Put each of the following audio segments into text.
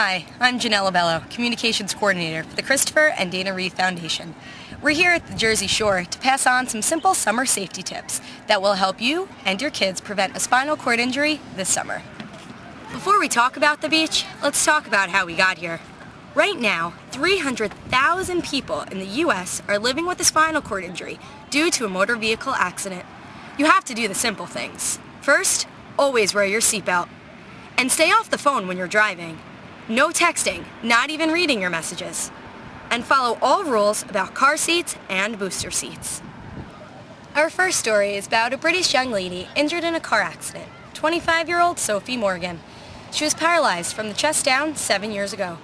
Hi, I'm Janelle Bello, Communications Coordinator for the Christopher and Dana Reeve Foundation. We're here at the Jersey Shore to pass on some simple summer safety tips that will help you and your kids prevent a spinal cord injury this summer. Before we talk about the beach, let's talk about how we got here. Right now, 300,000 people in the U.S. are living with a spinal cord injury due to a motor vehicle accident. You have to do the simple things. First, always wear your seatbelt. And stay off the phone when you're driving. No texting, not even reading your messages. And follow all rules about car seats and booster seats. Our first story is about a British young lady injured in a car accident, 25-year-old Sophie Morgan. She was paralyzed from the chest down 7 years ago.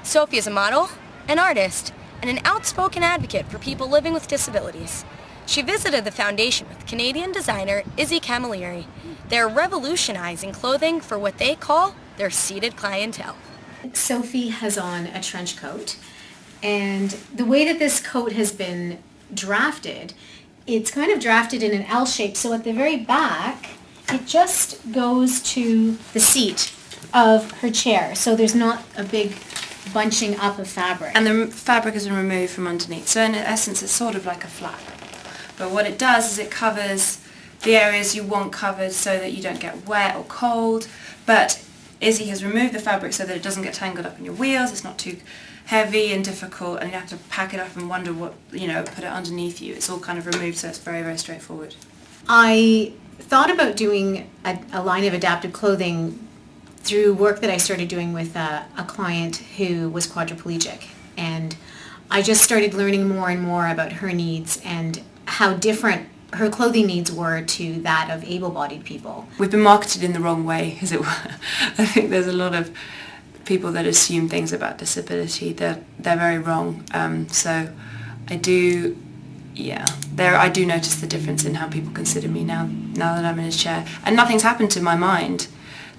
Sophie is a model, an artist, and an outspoken advocate for people living with disabilities. She visited the foundation with Canadian designer Izzy Camilleri. They're revolutionizing clothing for what they call their seated clientele. Sophie has on a trench coat, and the way that this coat has been drafted, it's kind of drafted in an L shape, so at the very back it just goes to the seat of her chair, so there's not a big bunching up of fabric. And the fabric has been removed from underneath, so in essence it's sort of like a flap. But what it does is it covers the areas you want covered so that you don't get wet or cold. But Izzy has removed the fabric so that it doesn't get tangled up in your wheels, it's not too heavy and difficult and you have to pack it up and wonder what, put it underneath you. It's all kind of removed, so it's very, very straightforward. I thought about doing a line of adaptive clothing through work that I started doing with a client who was quadriplegic. And I just started learning more and more about her needs and how different her clothing needs were to that of able-bodied people. We've been marketed in the wrong way, as it were. I think there's a lot of people that assume things about disability that they're very wrong. So I do notice the difference in how people consider me now that I'm in a chair. And nothing's happened to my mind.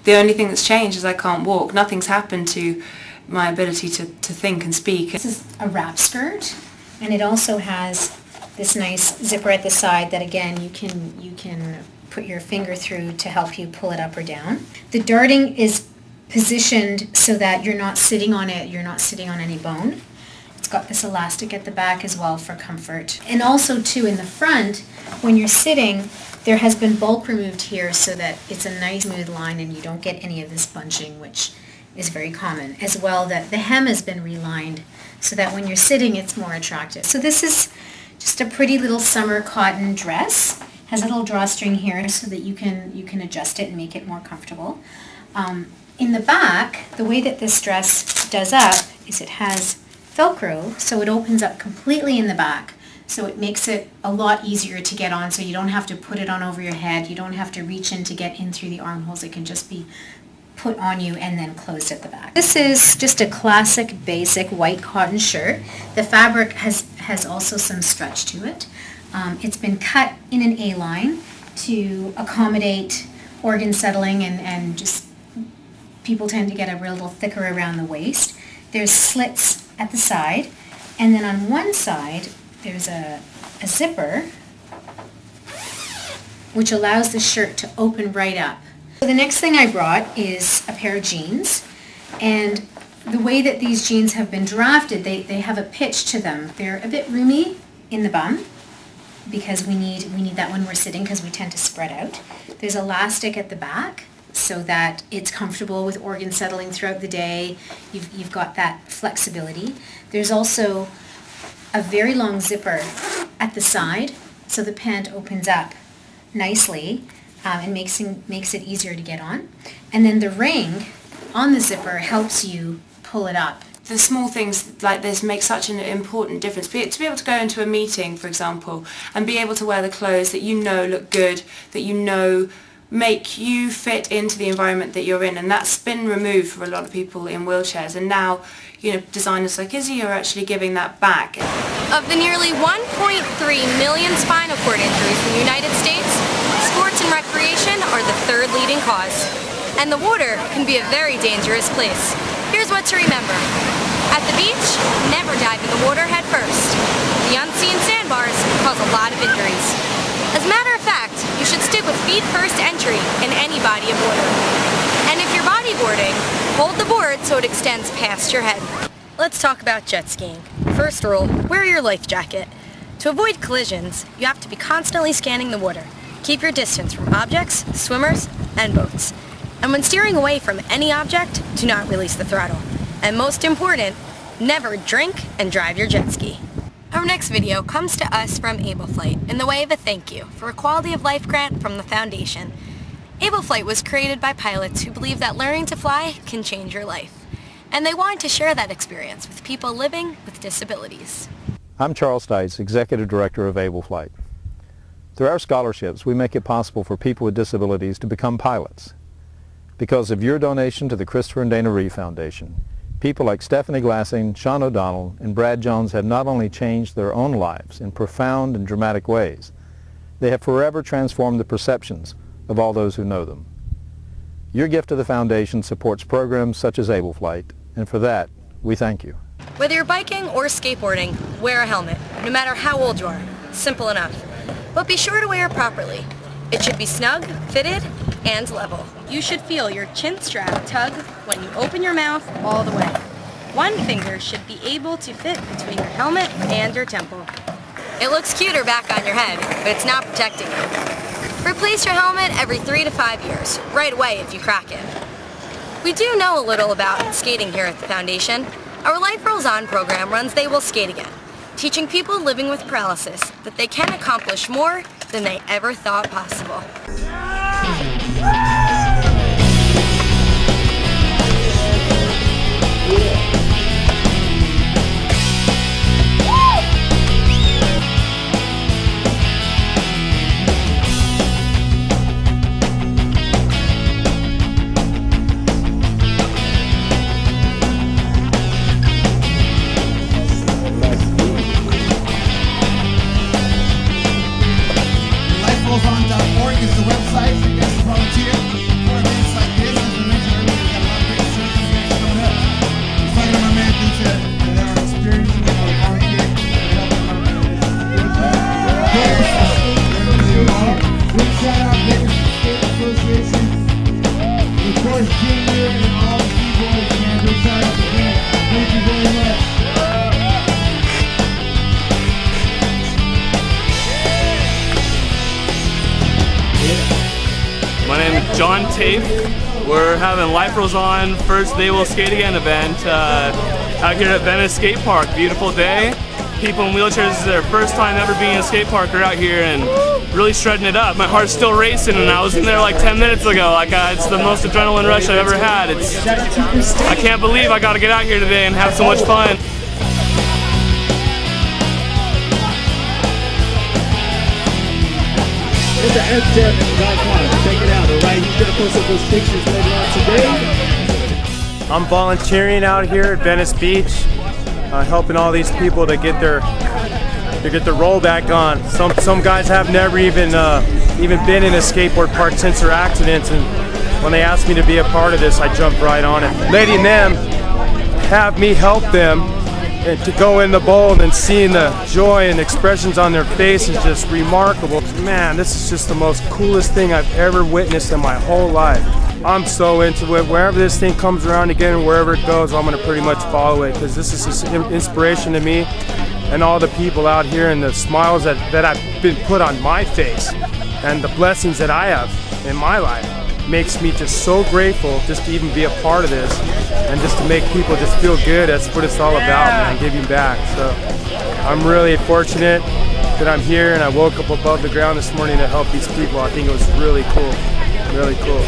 The only thing that's changed is I can't walk. Nothing's happened to my ability to think and speak. This is a wrap skirt, and it also has this nice zipper at the side that again you can put your finger through to help you pull it up or down. The darting is positioned so that you're not sitting on it, you're not sitting on any bone. It's got this elastic at the back as well for comfort. And also too in the front, when you're sitting, there has been bulk removed here so that it's a nice smooth line and you don't get any of this bunching, which is very common. As well, that the hem has been relined so that when you're sitting it's more attractive. So this is just a pretty little summer cotton dress. Has a little drawstring here so that you can adjust it and make it more comfortable. In the back, the way that this dress does up is it has Velcro, so it opens up completely in the back. So it makes it a lot easier to get on, so you don't have to put it on over your head, you don't have to reach in to get in through the armholes, it can just be put on you and then closed at the back. This is just a classic basic white cotton shirt. The fabric has also some stretch to it. It's been cut in an A-line to accommodate organ settling and just people tend to get a little thicker around the waist. There's slits at the side, and then on one side there's a zipper which allows the shirt to open right up. So the next thing I brought is a pair of jeans, and the way that these jeans have been drafted, they have a pitch to them. They're a bit roomy in the bum because we need that when we're sitting because we tend to spread out. There's elastic at the back so that it's comfortable with organ settling throughout the day. You've got that flexibility. There's also a very long zipper at the side so the pant opens up nicely and makes it easier to get on. And then the ring on the zipper helps you pull it up. The small things like this make such an important difference. To be able to go into a meeting, for example, and be able to wear the clothes that you know look good, that you know make you fit into the environment that you're in, and that's been removed for a lot of people in wheelchairs, and now designers like Izzy are actually giving that back. Of the nearly 1.3 million spinal cord injuries in the United States, sports and recreation are the third leading cause. And the water can be a very dangerous place. Here's what to remember. At the beach, never dive in the water head first. The unseen sandbars cause a lot of injuries. As a matter of fact, should stick with feet first entry in any body of water. And if you're bodyboarding, Hold the board so it extends past your head. Let's talk about jet skiing. First rule, wear your life jacket. To avoid collisions, you have to be constantly scanning the water. Keep your distance from objects, swimmers, and boats. And when steering away from any object, do not release the throttle. And most important, never drink and drive your jet ski. Our next video comes to us from AbleFlight in the way of a thank you for a quality of life grant from the Foundation. AbleFlight was created by pilots who believe that learning to fly can change your life. And they wanted to share that experience with people living with disabilities. I'm Charles Stites, Executive Director of AbleFlight. Through our scholarships, we make it possible for people with disabilities to become pilots. Because of your donation to the Christopher and Dana Reeve Foundation, people like Stephanie Glassing, Sean O'Donnell, and Brad Jones have not only changed their own lives in profound and dramatic ways, they have forever transformed the perceptions of all those who know them. Your gift to the Foundation supports programs such as AbleFlight, and for that, we thank you. Whether you're biking or skateboarding, wear a helmet, no matter how old you are. Simple enough. But be sure to wear it properly. It should be snug, fitted, and level. You should feel your chin strap tug when you open your mouth all the way. One finger should be able to fit between your helmet and your temple. It looks cuter back on your head, but it's not protecting you. Replace your helmet every 3 to 5 years, right away if you crack it. We do know a little about skating here at the Foundation. Our Life Rolls On program runs They Will Skate Again, teaching people living with paralysis that they can accomplish more than they ever thought possible. LifeRollsOn.org is the website for you guys to volunteer for events like this. As we mentioned earlier, we've got a lot of great services events coming up. I was talking to my man Peter that are experiencing with our volunteer big shout out Vegas State Association, of course Junior and all the B-boys, man. Big shout out to them. Thank you very much. My name is John Tape. We're having Life Rolls On first They Will Skate Again event out here at Venice Skate Park. Beautiful day. People in wheelchairs, this is their first time ever being in a skate park, are out here and really shredding it up. My heart's still racing and I was in there like 10 minutes ago. It's the most adrenaline rush I've ever had. I can't believe I got to get out here today and have so much fun. It's an FTEP.com. Check it out, alright? He's gonna post up those pictures later on today. I'm volunteering out here at Venice Beach, helping all these people to get their roll back on. Some guys have never even been in a skateboard park since their accidents, and when they asked me to be a part of this, I jumped right on it. Letting them have me help them and to go in the bowl and seeing the joy and expressions on their face is just remarkable. Man, this is just the most coolest thing I've ever witnessed in my whole life. I'm so into it. Wherever this thing comes around again and wherever it goes, I'm going to pretty much follow it because this is just inspiration to me and all the people out here and the smiles that I've been put on my face and the blessings that I have in my life makes me just so grateful just to even be a part of this and just to make people just feel good. That's what it's all about, man, giving back. So I'm really fortunate that I'm here and I woke up above the ground this morning to help these people. I think it was really cool, really cool.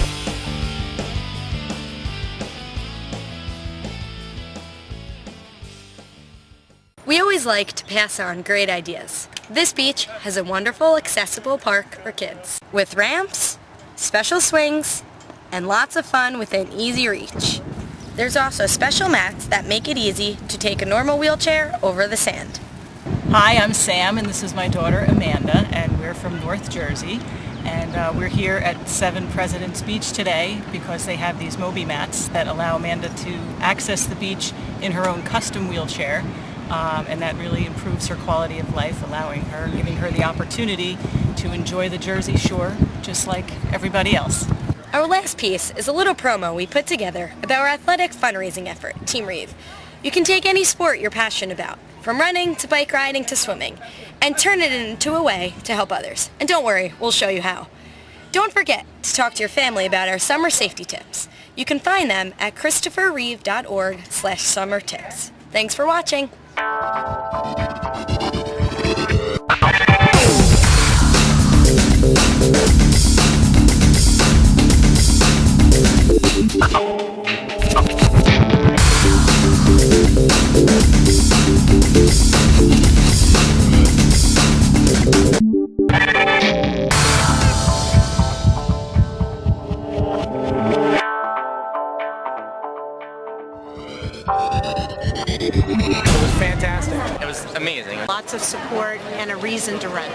We always like to pass on great ideas. This beach has a wonderful, accessible park for kids with ramps, special swings, and lots of fun within easy reach. There's also special mats that make it easy to take a normal wheelchair over the sand. Hi, I'm Sam, and this is my daughter Amanda, and we're from North Jersey. And we're here at 7 Presidents Beach today because they have these Moby mats that allow Amanda to access the beach in her own custom wheelchair. And that really improves her quality of life, giving her the opportunity to enjoy the Jersey Shore just like everybody else. Our last piece is a little promo we put together about our athletic fundraising effort, Team Reeve. You can take any sport you're passionate about, from running to bike riding to swimming, and turn it into a way to help others. And don't worry, we'll show you how. Don't forget to talk to your family about our summer safety tips. You can find them at christopherreeve.org/summer tips. Thanks for watching. It was fantastic. It was amazing. Lots of support and a reason to run.